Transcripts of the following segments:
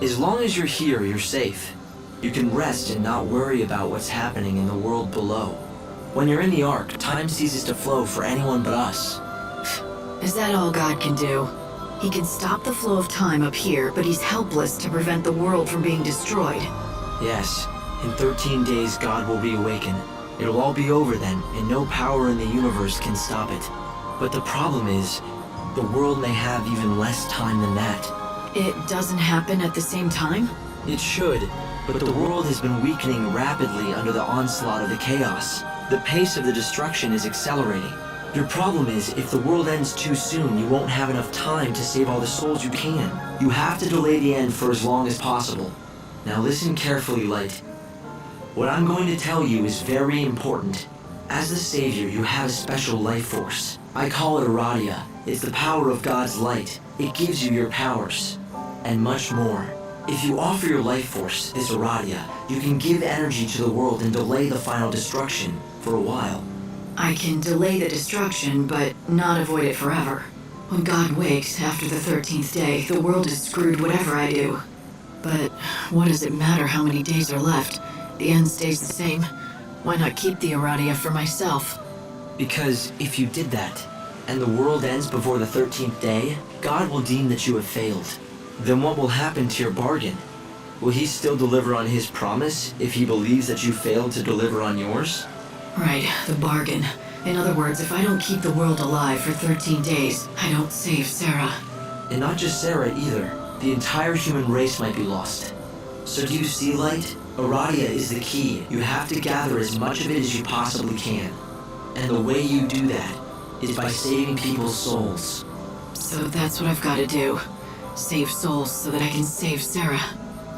As long as you're here, you're safe. You can rest and not worry about what's happening in the world below. When you're in the Ark, time ceases to flow for anyone but us. Is that all God can do? He can stop the flow of time up here, but he's helpless to prevent the world from being destroyed. Yes, in 13 days God will reawaken. It'll all be over then, and no power in the universe can stop it. But the problem is, the world may have even less time than that. It doesn't happen at the same time? It should, but the world has been weakening rapidly under the onslaught of the chaos. The pace of the destruction is accelerating. Your problem is, if the world ends too soon, you won't have enough time to save all the souls you can. You have to delay the end for as long as possible. Now listen carefully, Light. What I'm going to tell you is very important. As the Savior, you have a special life force. I call it Aradia. It's the power of God's light. It gives you your powers. And much more. If you offer your life force, this Aradia, you can give energy to the world and delay the final destruction for a while. I can delay the destruction, but not avoid it forever. When God wakes after the 13th day, the world is screwed whatever I do. But what does it matter how many days are left? The end stays the same. Why not keep the Aradia for myself? Because if you did that, and the world ends before the 13th day, God will deem that you have failed. Then what will happen to your bargain? Will he still deliver on his promise if he believes that you failed to deliver on yours? Right, the bargain. In other words, if I don't keep the world alive for 13 days, I don't save Sarah. And not just Sarah either. The entire human race might be lost. So do you see, Light? Aradia is the key. You have to gather as much of it as you possibly can. And the way you do that is by saving people's souls. So that's what I've got to do. Save souls so that I can save Sarah.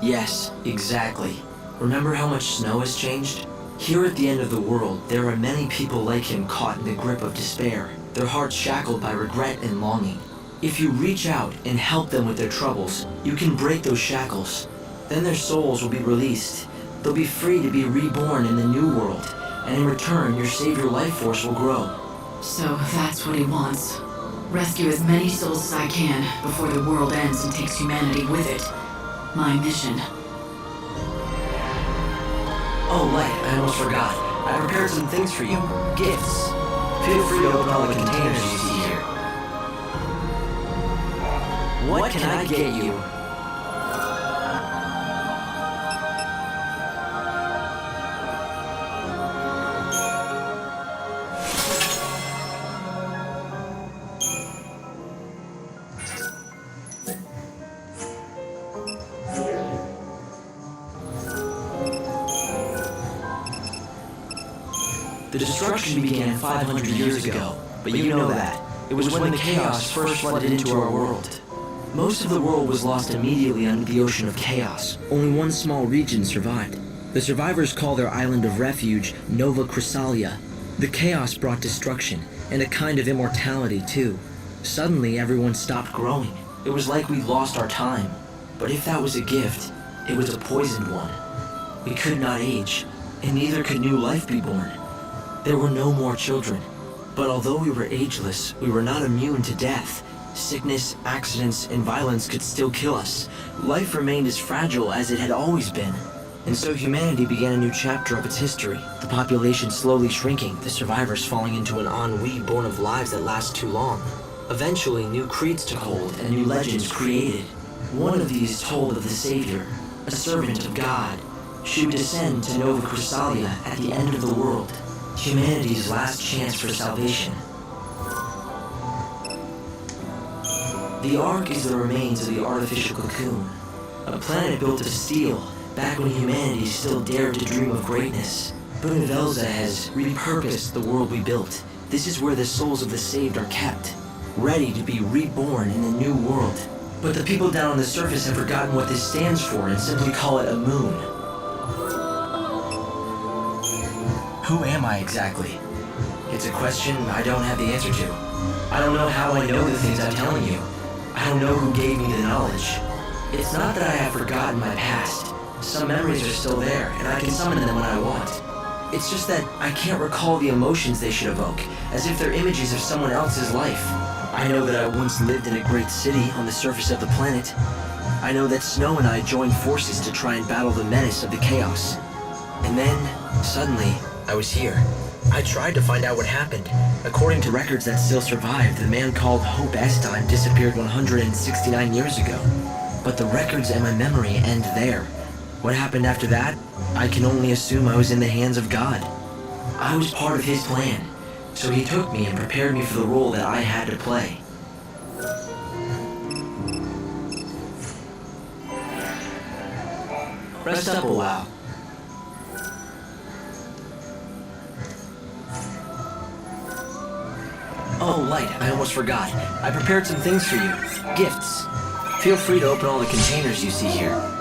Yes, exactly. Remember how much snow has changed? Here at the end of the world, there are many people like him caught in the grip of despair, their hearts shackled by regret and longing. If you reach out and help them with their troubles, you can break those shackles. Then their souls will be released. They'll be free to be reborn in the new world, and in return, your savior life force will grow. So that's what he wants. Rescue as many souls as I can before the world ends and takes humanity with it. My mission. Oh, Light, I almost forgot. I prepared some things for you. Gifts. Feel free to open all the containers you see here. What can I get you? The destruction began 500 years ago, but you know that. It was when the chaos first flooded into our world. Most of the world was lost immediately under the ocean of chaos. Only one small region survived. The survivors call their island of refuge Nova Chrysalia. The chaos brought destruction, and a kind of immortality too. Suddenly everyone stopped growing. It was like we lost our time. But if that was a gift, it was a poisoned one. We could not age, and neither could new life be born. There were no more children. But although we were ageless, we were not immune to death. Sickness, accidents, and violence could still kill us. Life remained as fragile as it had always been. And so humanity began a new chapter of its history. The population slowly shrinking, the survivors falling into an ennui born of lives that last too long. Eventually, new creeds took hold and new legends created. One of these told of the Savior, a servant of God. She would descend to Nova Chrysalia at the end of the world. Humanity's last chance for salvation. The Ark is the remains of the artificial cocoon, a planet built of steel, back when humanity still dared to dream of greatness. Velza has repurposed the world we built. This is where the souls of the saved are kept, ready to be reborn in the new world. But the people down on the surface have forgotten what this stands for and simply call it a moon. Who am I exactly? It's a question I don't have the answer to. I don't know how I know the things I'm telling you. I don't know who gave me the knowledge. It's not that I have forgotten my past. Some memories are still there, and I can summon them when I want. It's just that I can't recall the emotions they should evoke, as if they're images of someone else's life. I know that I once lived in a great city on the surface of the planet. I know that Snow and I joined forces to try and battle the menace of the chaos. And then, suddenly, I was here. I tried to find out what happened. According to records that still survive, the man called Hope Estime disappeared 169 years ago. But the records and my memory end there. What happened after that, I can only assume I was in the hands of God. I was part of his plan, so he took me and prepared me for the role that I had to play. Rest up a while. Oh, Light, I almost forgot. I prepared some things for you. Gifts. Feel free to open all the containers you see here.